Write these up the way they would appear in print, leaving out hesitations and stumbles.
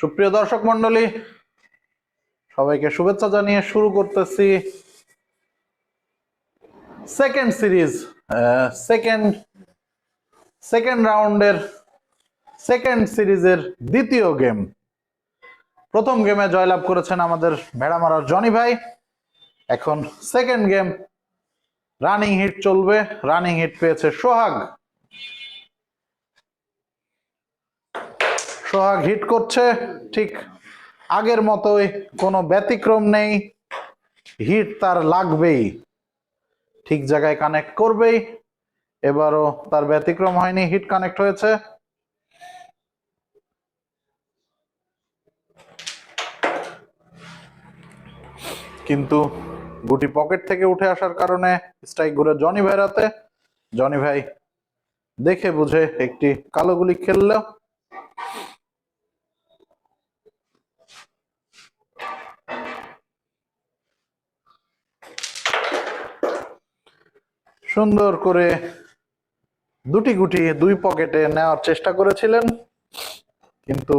সুপ্রিয় দর্শক মন্ডলী, সবাইকে শুভেচ্ছা জানিয়ে শুরু করতেছি সেকেন্ড সিরিজ, সেকেন্ড সেকেন্ড রাউন্ডের সেকেন্ড সিরিজের দ্বিতীয় গেম। প্রথম গেমে জয়লাভ করেছেন আমাদের ভেড়ামারার জনি ভাই। এখন সেকেন্ড গেম রানিং হিট চলবে। রানিং হিট পেয়েছে সোহাগ। সোহাগ হিট করছে, ঠিক আগের মতোই, কোনো ব্যতিক্রম নেই। হিট তার লাগবেই, ঠিক জায়গায় কানেক্ট করবেই। এবারও তার ব্যতিক্রম হয়নি, হিট কানেক্ট হয়েছে। কিন্তু গুটি পকেট থেকে উঠে আসার কারণে স্ট্রাইক ঘুরে জনি ভাইয়ের হাতে। জনি ভাই দেখে বুঝে একটি কালো গুলি খেলল। সুন্দর করে দুটি গুটি দুই পকেটে নেওয়ার চেষ্টা করেছিলেন, কিন্তু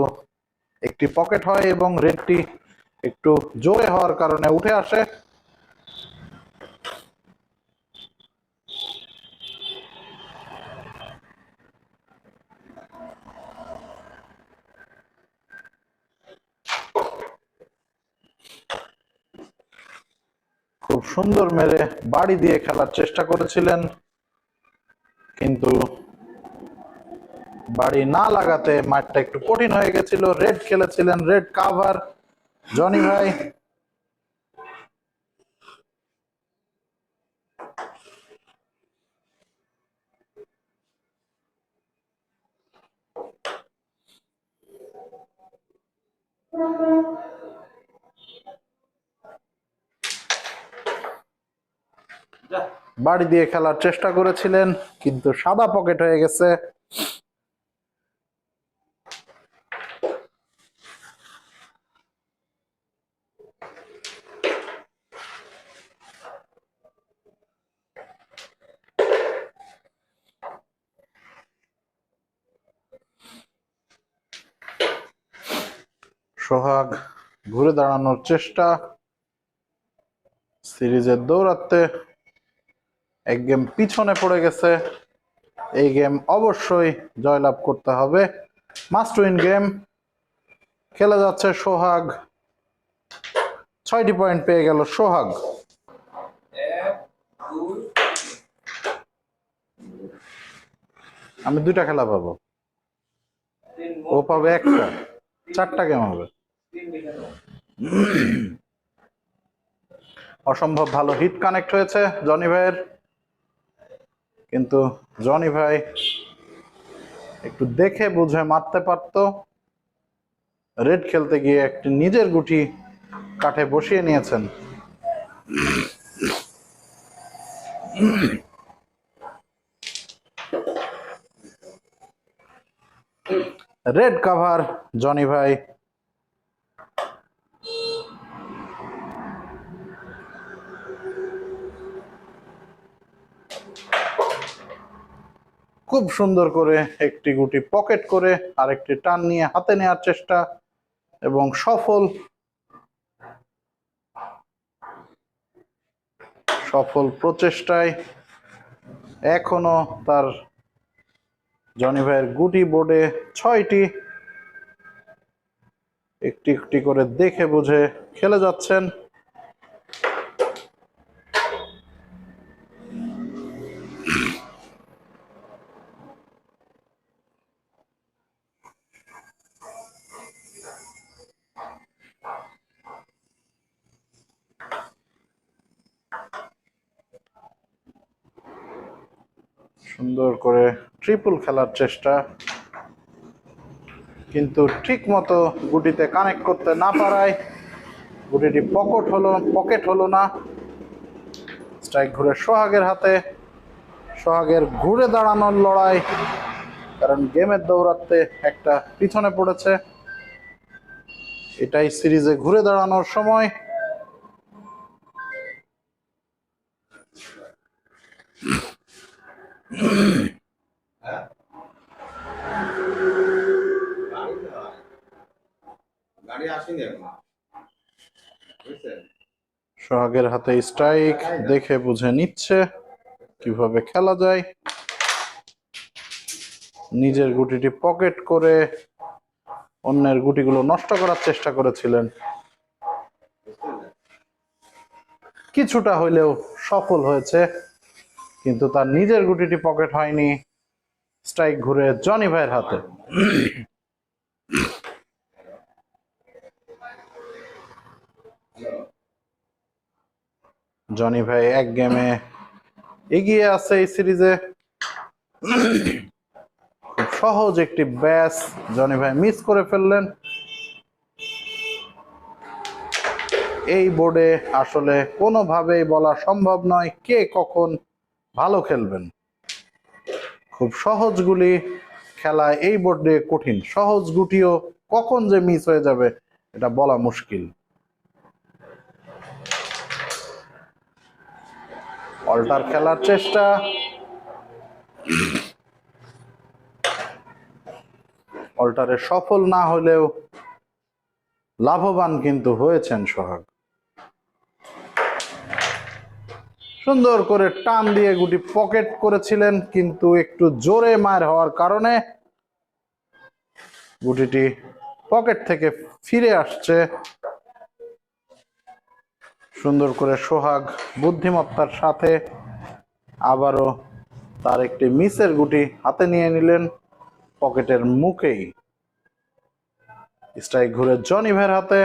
একটি পকেট হয় এবং রেডটি একটু জোরে হওয়ার কারণে উঠে আসে। খুব সুন্দর মেরে বাড়ি দিয়ে খেলার চেষ্টা করেছিলেন, কিন্তু বাড়ি না লাগাতে মাঠটা একটু কঠিন হয়ে গেছিল। রেড খেলেছিলেন, রেড কাভার জনি ভাই। বাড়ি দিয়ে খেলার চেষ্টা করেছিলেন, কিন্তু সাদা পকেট হয়ে গেছে। সোহাগ ঘুরে দাঁড়ানোর চেষ্টা, সিরিজের দৌড়াতে এক গেম পিছনে পড়ে গেছে। এই গেম অবশ্যই জয়লাভ করতে হবে, মাস্ট উইন গেম। খেলে যাচ্ছে সোহাগ, 6টি পয়েন্ট পেয়ে গেল সোহাগ। আমি 2টা খেলা পাবো, ও পাবে 1টা, 4টা গেম হবে। অসম্ভব ভালো হিট কানেক্ট হয়েছে জনি ভাইয়ের, কিন্তু জনি ভাই একটু দেখে বুঝে মারতে পারত। রেড খেলতে গিয়ে একটি নিজের গুটি কাঠে বসিয়ে নিয়েছেন। রেড কাভার জনি ভাই। খুব সুন্দর করে একটি গুটি পকেট করে আরেকটি টান নিয়ে হাতে নেওয়ার চেষ্টা, এবং সফল প্রচেষ্টায় এখনো তার জনি ভাইয়ের গুটি বোর্ডে 6টি। একটি একটি করে দেখে বুঝে খেলে যাচ্ছেন। সুন্দর করে ট্রিপল খেলার চেষ্টা, কিন্তু ঠিক মতো গুটিতে কানেক্ট করতে না পারায় গুটিটি পকেট হলো না। স্ট্রাইক ঘুরে সোহাগের হাতে। সোহাগের ঘুরে দাঁড়ানোর লড়াই, কারণ গেমের দৌড়াতে একটা পিছনে পড়েছে। এটাই সিরিজে ঘুরে দাঁড়ানোর সময়। সোহাগের হাতে স্ট্রাইক, দেখে বুঝে নিচ্ছে কিভাবে খেলা যায়। নিজের গুটিটি পকেট করে অন্যের গুটিগুলো নষ্ট করার চেষ্টা করেছিলেন, কিছুটা হইলেও সফল হয়েছে, কিন্তু তার নিজের গুটিটি পকেট হয়নি। স্ট্রাইক ঘুরে জনি ভাইয়ের হাতে। জনি ভাই এক গেমে এগিয়ে আছে এই সিরিজে। খুব সহজ একটি ব্যাস জনি ভাই মিস করে ফেললেন। এই বোর্ডে আসলে কোনোভাবেই বলা সম্ভব নয় কে কখন ভালো খেলবেন। খুব সহজ গুলি খেলা এই বোর্ডে কঠিন, সহজ গুটিও কখন যে মিস হয়ে যাবে এটা বলা মুশকিল। অল্টার খেলার চেষ্টা, অল্টারে সফল না হলেও লাভবান কিন্তু হয়েছেন সোহাগ। সুন্দর করে টান দিয়ে গুটি পকেট করেছিলেন, কিন্তু একটু জোরে মার হওয়ার কারণে গুটিটি পকেট থেকে ফিরে আসছে। সুন্দর করে সোহাগ বুদ্ধিমত্তার সাথে আবারও তার একটি মিসের গুটি হাতে নিয়ে নিলেন পকেটের মুখেই। স্ট্রাইক ঘুরে জনি ভাইয়ের হাতে।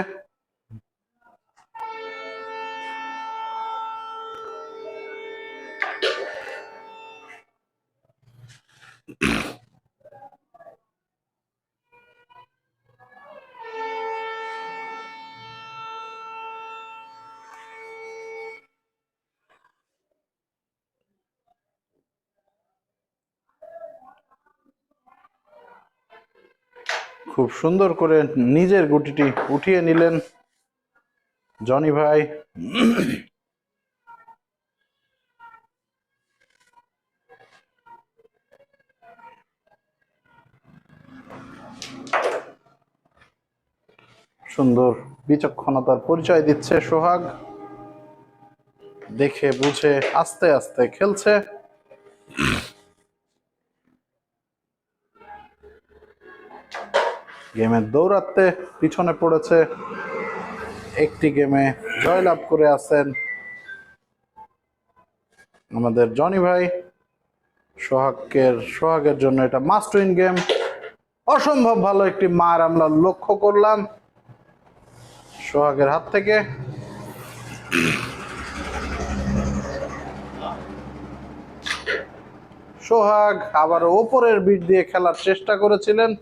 খুব সুন্দর করে নিজের গুটিটি উঠিয়ে নিলেন জনি ভাই। সুন্দর বিচক্ষণতার পরিচয় দিচ্ছে সোহাগ, দেখে বুঝে আস্তে আস্তে খেলছে। গেমের দৌড়াতে পিছনে পড়েছে, একটি গেমে জয়লাভ করে আছেন আমাদের জনি ভাই। সোহাগের জন্য এটা মাস্ট উইন গেম। অসম্ভব ভালো একটি মার আমরা লক্ষ্য করলাম সোহাগের হাত থেকে। সোহাগ আবার ওপরের বিট দিয়ে খেলার চেষ্টা করেছিলেন।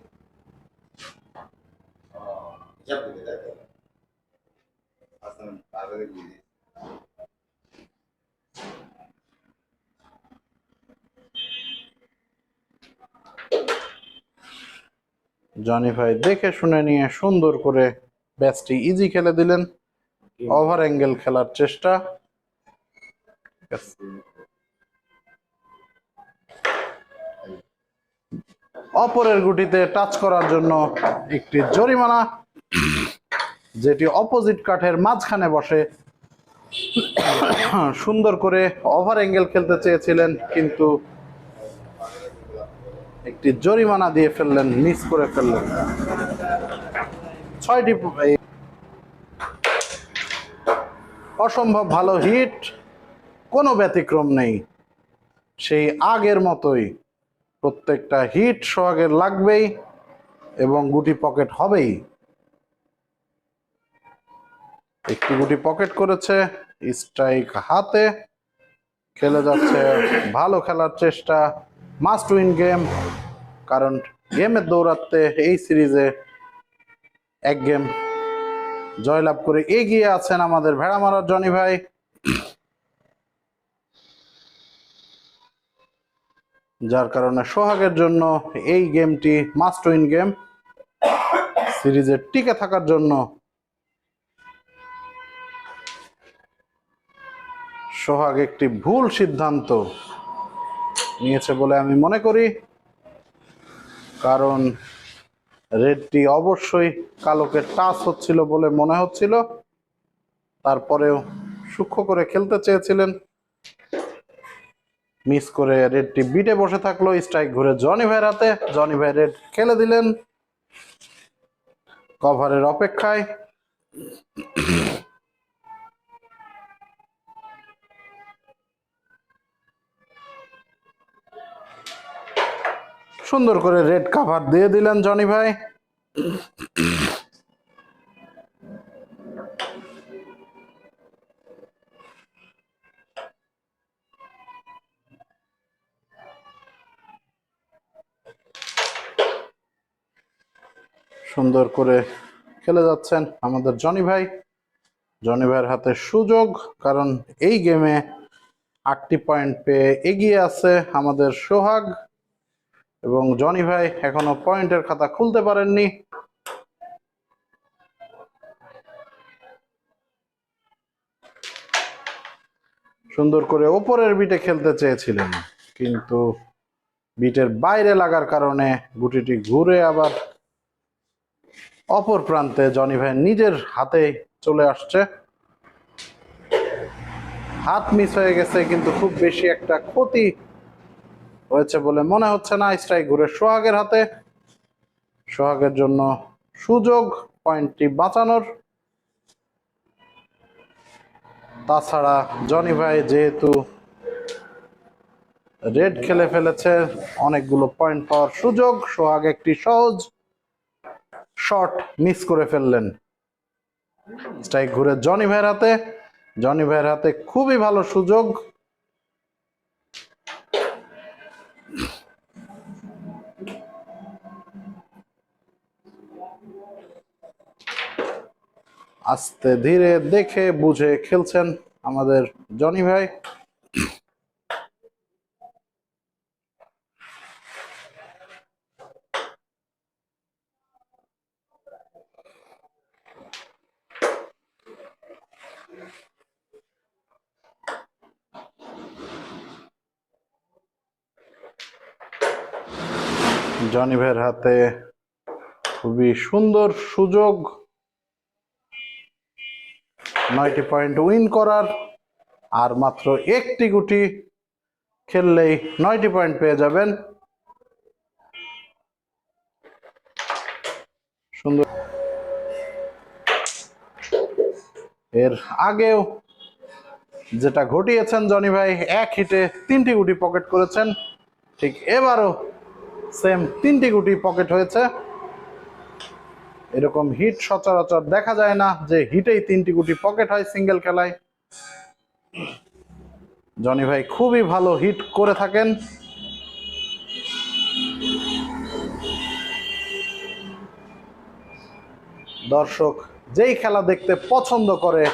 জনি ভাই দেখে শুনে নিয়ে সুন্দর করে ব্যাচটি ইজি খেলে দিলেন। ওভার অ্যাঙ্গেল খেলার চেষ্টা, অপরের গুটিতে টাচ করার জন্য একটি জরিমানা, যেটি অপোজিট কাঠের মাঝখানে বসে। সুন্দর করে ওভার অ্যাঙ্গেল খেলতে চেয়েছিলেন, কিন্তু একটি জরিমানা দিয়ে ফেললেন, মিস করে ফেললেন। 6টি অসম্ভব ভালো হিট, কোনো ব্যতিক্রম নেই, সেই আগের মতোই প্রত্যেকটা হিট সোহাগের লাগবেই এবং গুটি পকেট হবেই। একটি গুটি পকেট করেছে, স্ট্রাইক হাতে খেলে যাচ্ছে, ভালো খেলার চেষ্টা, মাস্ট উইন গেম। কারণ গেমের দৌড়াতে এই সিরিজে এক গেম জয়লাভ করে এগিয়ে আছেন আমাদের ভেড়ামারার জনি ভাই। যার কারণে সোহাগের জন্য এই গেমটি মাস্ট উইন গেম। সিরিজে টিকে থাকার জন্য সোহাগ একটি ভুল সিদ্ধান্ত নিয়েছে বলে আমি মনে করি, কারণ রেডটি অবশ্যই কালোকে টাচ হচ্ছিল বলে মনে হচ্ছিল, তারপরেও সূক্ষ্ম করে খেলতে চেয়েছিলেন, মিস করে রেডটি বিটে বসে থাকলো। স্ট্রাইক ঘুরে জনি ভাইয়ের হাতে, জনি ভাই রেড খেলে দিলেন কভারের অপেক্ষায়। সুন্দর করে রেড কাভার দিয়ে দিলেন জনি ভাই। সুন্দর করে খেলে যাচ্ছেন আমাদের জনি ভাই। জনি ভাইয়ের হাতে সুযোগ, কারণ এই গেমে 8টি পয়েন্ট পেয়ে এগিয়ে আছে আমাদের সোহাগ, এবং জনি ভাই এখনো পয়েন্টের খাতা খুলতে পারেননি। সুন্দর করে ওপরের বিটে খেলতে চেয়েছিলেন, কিন্তু বিটের বাইরে লাগার কারণে গুটিটি ঘুরে আবার অপর প্রান্তে জনি ভাই নিজের হাতে চলে আসছে। হাত মিস হয়ে গেছে, কিন্তু খুব বেশি একটা ক্ষতি হয়েছে বলে মনে হচ্ছে না। স্ট্রাইক ঘুরে সোহাগের হাতে, সোহাগের জন্য সুযোগ পয়েন্টটি বাঁচানোর। তাছাড়া জনি ভাই যেহেতু রেড খেলে ফেলেছে, অনেকগুলো পয়েন্ট পাওয়ার সুযোগ। সোহাগ একটি সহজ শট মিস করে ফেললেন। স্ট্রাইক ঘুরে জনি ভাইয়ের হাতে, জনি ভাইয়ের হাতে খুবই ভালো সুযোগ। আস্তে ধীরে দেখে বুঝে খেলছেন আমাদের জনি ভাই। জনি ভাইয়ের হাতে খুবই সুন্দর সুযোগ 9টি পয়েন্ট উইন করার, আর মাত্র একটি গুটি খেললেই 9টি পয়েন্ট পেয়ে যাবেন। সুন্দর। এর আগেও যেটা ঘটিয়েছেন জনি ভাই, এক হিটে 3টি গুটি পকেট করেছেন, ঠিক এবারও সেম 3টি গুটি পকেট হয়েছে। এরকম হিট সচরাচর দেখা যায় না যে হিটেই 3টি গুটি পকেট হয় সিঙ্গেল খেলায়। জনি ভাই খুবই ভালো হিট করে থাকেন। দর্শক যেই খেলা দেখতে পছন্দ করে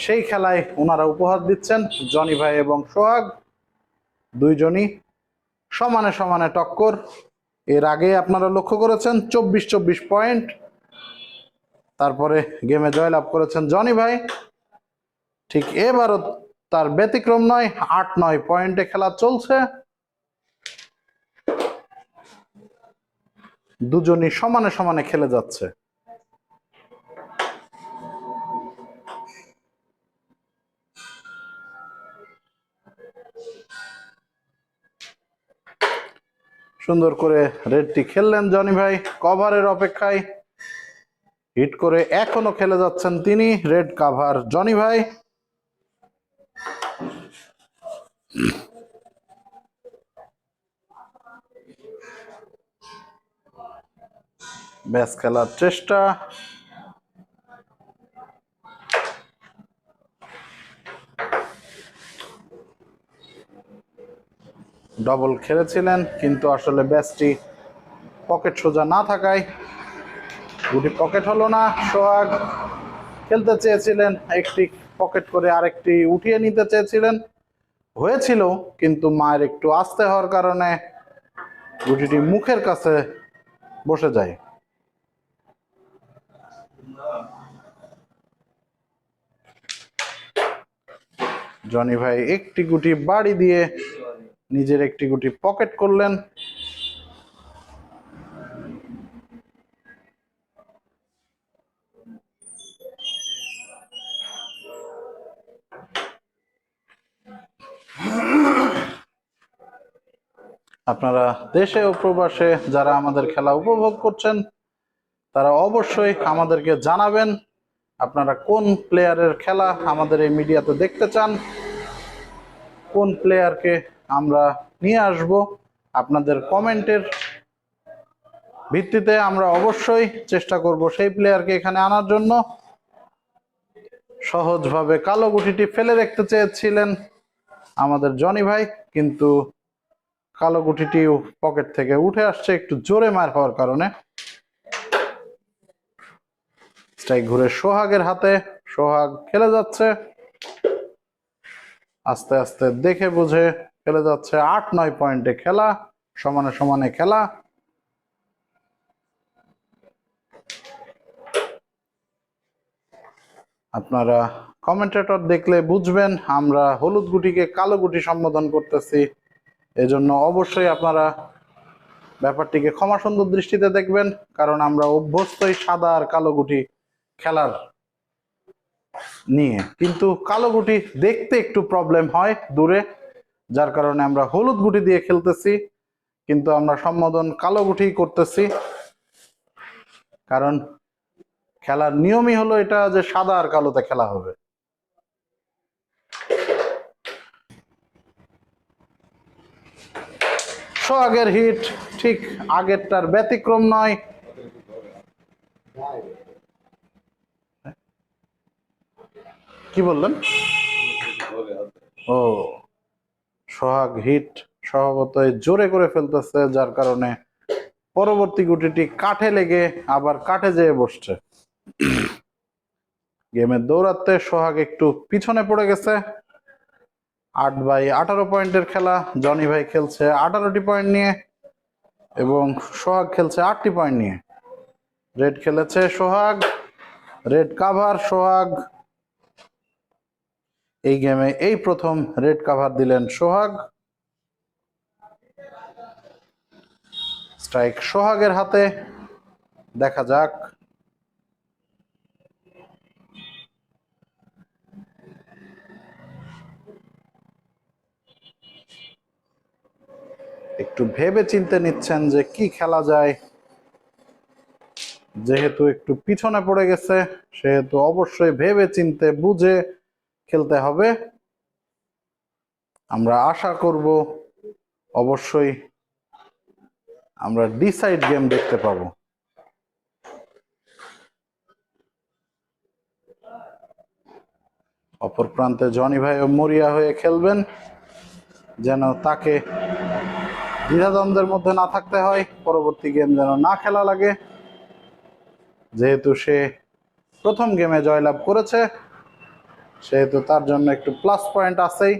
সেই খেলায় ওনারা উপহার দিচ্ছেন। জনি ভাই এবং সোহাগ দুইজনই সমানে সমানে টক্কর। এর আগে আপনারা লক্ষ্য করেছেন 24-24 পয়েন্ট, তারপরে গেমে জয়লাভ করেছেন জনি ভাই। ঠিক এবারও তার ব্যতিক্রম নয়, 8-9 পয়েন্টে খেলা চলছে। দুজনই সমানে সমানে খেলে যাচ্ছে। সুন্দর করে রেডটি খেললেন জনি ভাই কভারের অপেক্ষায়। হিট করে এখনো খেলে যাচ্ছেন তিনি। রেড কাভার জনি ভাই। ব্যাস খেলার চেষ্টা। ডবল খেলেছিলেন, কিন্তু আসলে ব্যাসটি পকেট সোজা না থাকায় গুটি পকেট হলো না। সোহাগ খেলতে চেয়েছিলেন, একটি পকেট করে আরেকটি উঠিয়ে নিতে চেয়েছিলেন, হয়েছিল, কিন্তু মায়ের একটু আস্তে হওয়ার কারণে গুটিটি মুখের কাছে বসে যায়। জনি ভাই একটি গুটি বাড়ি দিয়ে নিজের একটি গুটি পকেট করলেন। আপনারা দেশে ও প্রবাসে যারা আমাদের খেলা উপভোগ করছেন তারা অবশ্যই আমাদেরকে জানাবেন আপনারা কোন প্লেয়ারের খেলা আমাদের এই মিডিয়াতে দেখতে চান, কোন প্লেয়ারকে আমরা নিয়ে আসব। আপনাদের কমেন্টের ভিত্তিতে আমরা অবশ্যই চেষ্টা করব সেই প্লেয়ারকে এখানে আনার জন্য। সহজভাবে কালো গুটিটি ফেলে রাখতে চেয়েছিলেন আমাদের জনি ভাই, কিন্তু কালো গুটিটি পকেট থেকে উঠে আসছে একটু জোরে মার হওয়ার কারণে। স্ট্রাইক ঘুরে সোহাগের হাতে, সোহাগ খেলে যাচ্ছে আস্তে আস্তে দেখে বুঝে খেলে যাচ্ছে। 8-9 পয়েন্টে খেলা, সমানে সমানে খেলা। আপনারা কমেন্টেটর দেখলে বুঝবেন আমরা হলুদ গুটিকে কালো গুটি সম্বোধন করতেছি, এজন্য অবশ্যই আপনারা ব্যাপারটিকে ক্ষমা সুন্দর দৃষ্টিতে দেখবেন, কারণ আমরা অভ্যস্তই সাদা আর কালো গুটি খেলার নিয়ে, কিন্তু কালো গুটি দেখতে একটু প্রবলেম হয় দূরে, যার কারণে আমরা হলুদ গুটি দিয়ে খেলতেছি, কিন্তু আমরা সম্বোধন কালো গুটি করতেছি, কারণ খেলার নিয়মই হলো এটা যে সাদা আর কালোতে খেলা হবে। সোহাগের হিট ঠিক আগেরটার ব্যতিক্রম নয়। কি বললেন? ও, সোহাগ হিট স্বভাবতই জোরে করে ফেলতেছে, যার কারণে পরবর্তী গুটিটি কাঠে লেগে আবার কাঠে যেয়ে বসছে। গেমের দৌড়াতে সোহাগ একটু পিছনে পড়ে গেছে। 8/18 পয়েন্টের খেলা, জনি ভাই খেলছে 18টি পয়েন্ট নিয়ে এবং সোহাগ খেলছে 8টি পয়েন্ট নিয়ে। রেড খেলেছে সোহাগ, রেড কাভার সোহাগ। এই গেমে এই প্রথম রেড কাভার দিলেন সোহাগ। স্ট্রাইক সোহাগের হাতে, দেখা যাক। একটু ভেবে চিন্তে নিচ্ছেন যে কি খেলা যায়, যেহেতু একটু পিছনে পড়ে গেছে সেহেতু অবশ্যই ভেবে চিন্তে বুঝে খেলতে হবে। আমরা আশা করব অবশ্যই আমরা ডিসাইড গেম দেখতে পাবো। অপর প্রান্তে জনি ভাইও মরিয়া হয়ে খেলবেন, যেন তাকে দ্বিধাদ্বন্দ্বের মধ্যে না থাকতে হয়, পরবর্তী গেম যেন না খেলা লাগে। যেহেতু সে প্রথম গেমে জয়লাভ করেছে সেহেতু তার জন্য একটু প্লাস পয়েন্ট আছেই।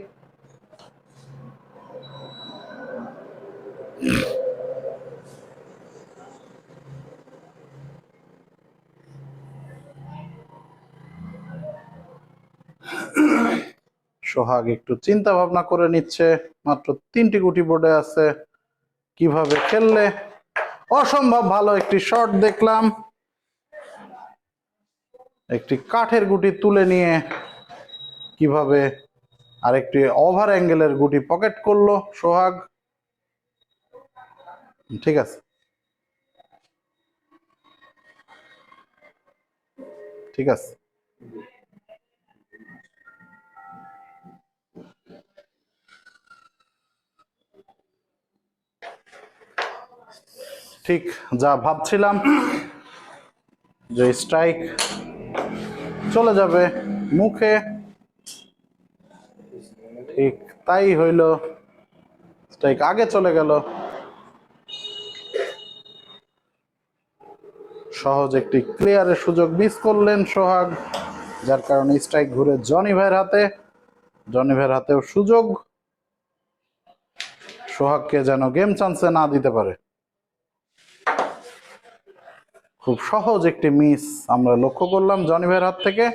সোহাগ একটু চিন্তা ভাবনা করে নিচ্ছে, মাত্র 3টি গুটি বোর্ডে আছে, কিভাবে খেললে। অসম্ভব ভালো একটি শট দেখলাম, একটি কাঠের গুটি তুলে নিয়ে কিভাবে আরেকটি ওভার অ্যাঙ্গেলের গুটি পকেট করলো সোহাগ। ঠিক আছে, ঠিক আছে। ঠিক যা ভাবছিলাম যে স্ট্রাইক চলে যাবে মুখে, ঠিক তাই হইল, স্ট্রাইক আগে চলে গেল। সহজ একটি ক্লিয়ারের সুযোগ মিস করলেন সোহাগ, যার কারণে স্ট্রাইক ঘুরে জনি ভাইয়ের হাতে। জনি ভাইয়ের হাতেও সুযোগ, সোহাগকে যেন গেম চান্সে না দিতে পারে। খুব সহজ একটি মিস আমরা লক্ষ্য করলাম জনি ভাইয়ের হাত থেকে।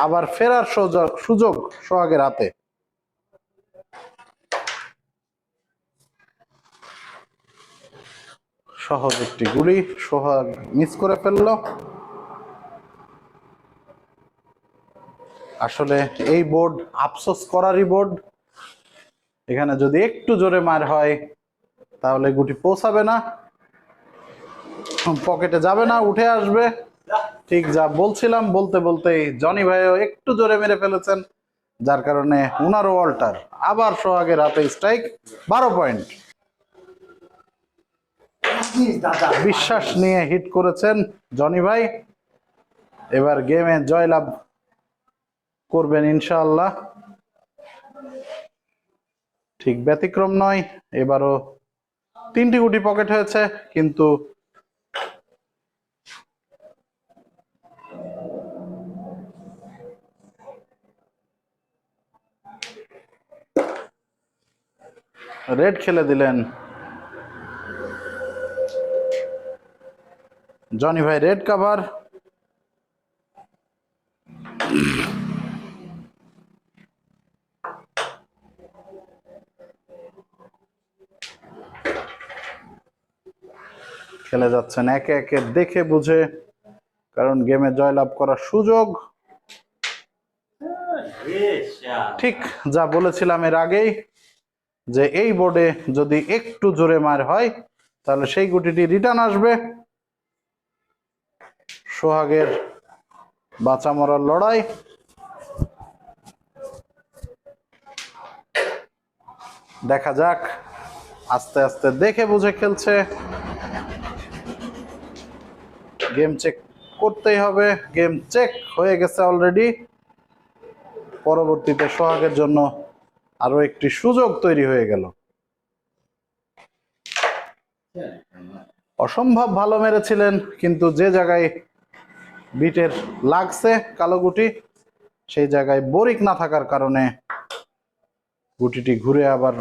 আবার ফেরার সুযোগ সোহাগের হাতে। সহজ একটি গুলি সোহাগ মিস করে ফেলল। আসলে এই বোর্ড আফসোস করারই বোর্ড, এখানে যদি একটু জোরে মার হয় তাহলে গুটি পৌঁছাবে না, পকেটে যাবে না, উঠে আসবে। ঠিক যা বলছিলাম, বলতে বলতেই জনি ভাইও একটু জোরে মেরে ফেলেছেন, যার কারণে উনারও অল্টার। আবার সোহাগের হাতে স্ট্রাইক, 12 পয়েন্ট। বিশ্বাস নিয়ে হিট করেছেন জনি ভাই, এবার গেমে জয়লাভ করবেন ইনশাআল্লাহ। ঠিক ব্যতিক্রম নয়, এবারও 3টি গুটি পকেট হয়েছে, কিন্তু রেড খেলে দিলেন জনি ভাই, রেড কাভার। খেলে যাচ্ছেন একে একে দেখে বুঝে, কারণ গেমে জয়লাভ করার সুযোগ। ঠিক যা বলেছিলাম এর আগেই, যে এই বোর্ডে যদি একটু জোরে মার হয় তাহলে সেই গুটিটি রিটার্ন আসবে। সোহাগের বাঁচা মরার লড়াই। দেখা যাক, আস্তে আস্তে দেখে বুঝে খেলছে। গেম চেক করতেই হবে, গেম চেক হয়ে গেছে অলরেডি। পরবর্তীতে সোহাগের জন্য আরো একটি সুযোগ তৈরি হয়ে গেল। অসম্ভব ভালো মেরেছিলেন, কিন্তু যে জায়গায় বিটের লাগছে কালো গুটি, সেই জায়গায় বরিক না থাকার কারণে গুটিটি ঘুরে আবার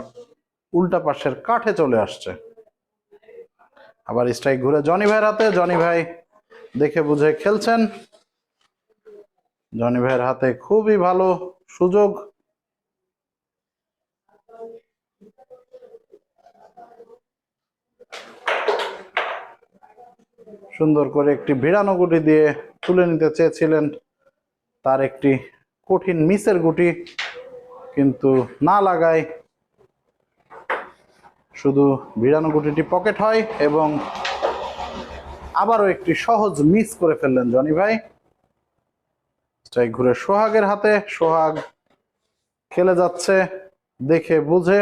উল্টা পাশের কাঠে চলে আসছে। আবার স্ট্রাইক ঘুরে জনি ভাইয়ের হাতে। জনি ভাই দেখে বুঝে খেলছেন। জনি ভাইয়ের হাতে খুবই ভালো সুযোগ। সুন্দর করে একটি ভিড়ানো গুটি দিয়ে তুলে নিতে চেয়েছিলেন তার একটি কঠিন মিসের গুটি, কিন্তু না লাগায় শুধু ভিড়ানো গুটিটি পকেট হয় এবং আবারও একটি সহজ মিস করে ফেললেন জনি ভাই। স্ট্রাইক ঘুরে সোহাগের হাতে। সোহাগ খেলে যাচ্ছে দেখে বুঝে,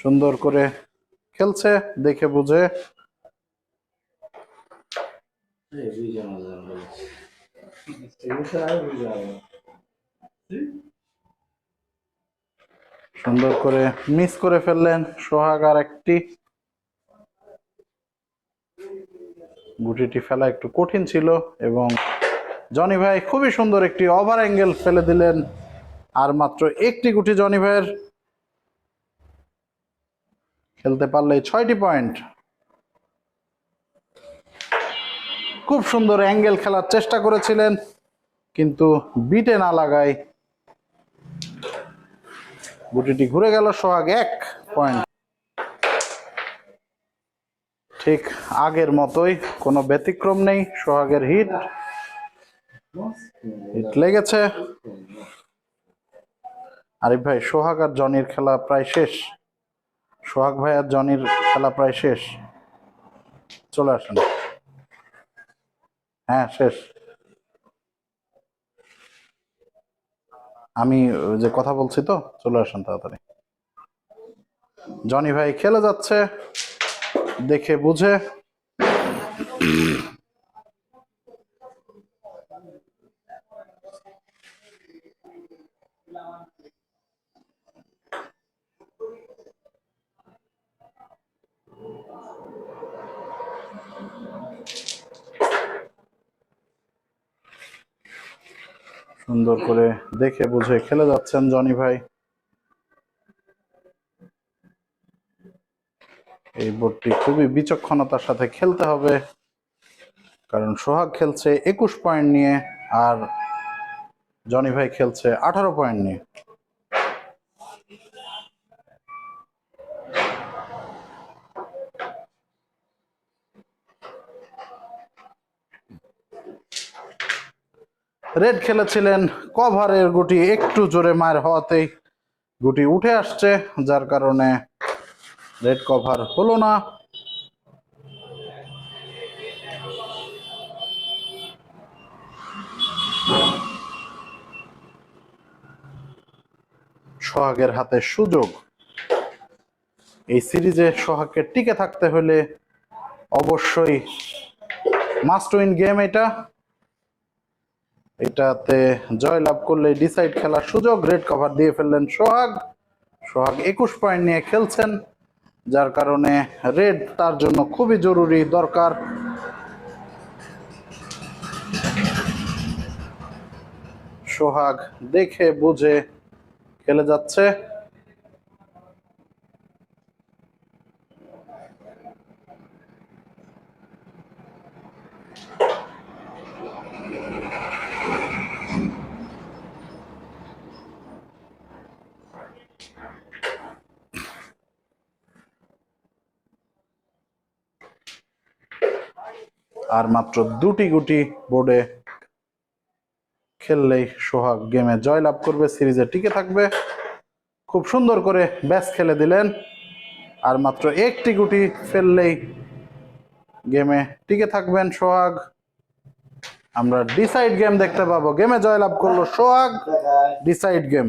সুন্দর করে খেলছে দেখে বুঝে। সুন্দর করে মিস করে ফেললেন সোহাগ আর একটি। গুটিটি ফেলা একটু কঠিন ছিল এবং জনি ভাই খুবই সুন্দর একটি ওভার অ্যাঙ্গেল ফেলে দিলেন। আর মাত্র একটি গুটি জনি ভাইয়ের, খেলতে পারলে 6টি পয়েন্ট। খুব সুন্দর অ্যাঙ্গেল খেলার চেষ্টা করেছিলেন, কিন্তু বিটে না লাগায় গুটিটি ঘুরে গেল। সোহাগ 1 পয়েন্ট। ঠিক আগের মতোই, কোনো ব্যতিক্রম নেই। সোহাগের হিট লেগেছে। আরিফ ভাই, সোহাগ আর জনির খেলা প্রায় শেষ। সোহাগ ভাই আর জনির খেলা প্রায় শেষ, চলে আসেন। হ্যাঁ শেষ। আমি যে কথা বলছি তো, চলে আসেন তাড়াতাড়ি। জনি ভাই খেলে যাচ্ছে দেখে বুঝে। সুন্দর করে দেখে বুঝে খেলে যাচ্ছেন জনি ভাই। এই বোর্ডটি খুবই বিচক্ষণতার সাথে খেলতে হবে, কারণ সোহাগ খেলছে 21 পয়েন্ট নিয়ে আর জনি ভাই খেলছে 18 পয়েন্ট নিয়ে। রেড খেলেছিলেন, কভারের গুটি একটু জোরে মার হওয়াতেই গুটি উঠে আসছে, যার কারণে রেড কভার হলো না। সোহাগের হাতে সুযোগ। এই সিরিজে সোহাগকে টিকে থাকতে হলে অবশ্যই মাস্ট উইন গেম এটা। এটাতে জয় লাভ করলে ডিসাইড খেলার সুযোগ। রেড কভার দিয়ে ফেললেন সোহাগ। সোহাগ 21 পয়েন্ট নিয়ে খেলছেন, যার কারণে রেড তার জন্য খুবই জরুরি দরকার। সোহাগ দেখে বুঝে খেলে যাচ্ছে। আর মাত্র দুটি গুটি বোর্ডে খেললেই সোহাগ গেমে জয়লাভ করবে, সিরিজে টিকে থাকবে। খুব সুন্দর করে ব্যাস খেলে দিলেন। আর মাত্র একটি গুটি ফেললেই গেমে টিকে থাকবেন সোহাগ। আমরা ডিসাইড গেম দেখতে পাবো। গেমে জয়লাভ করলো সোহাগ। Decide game.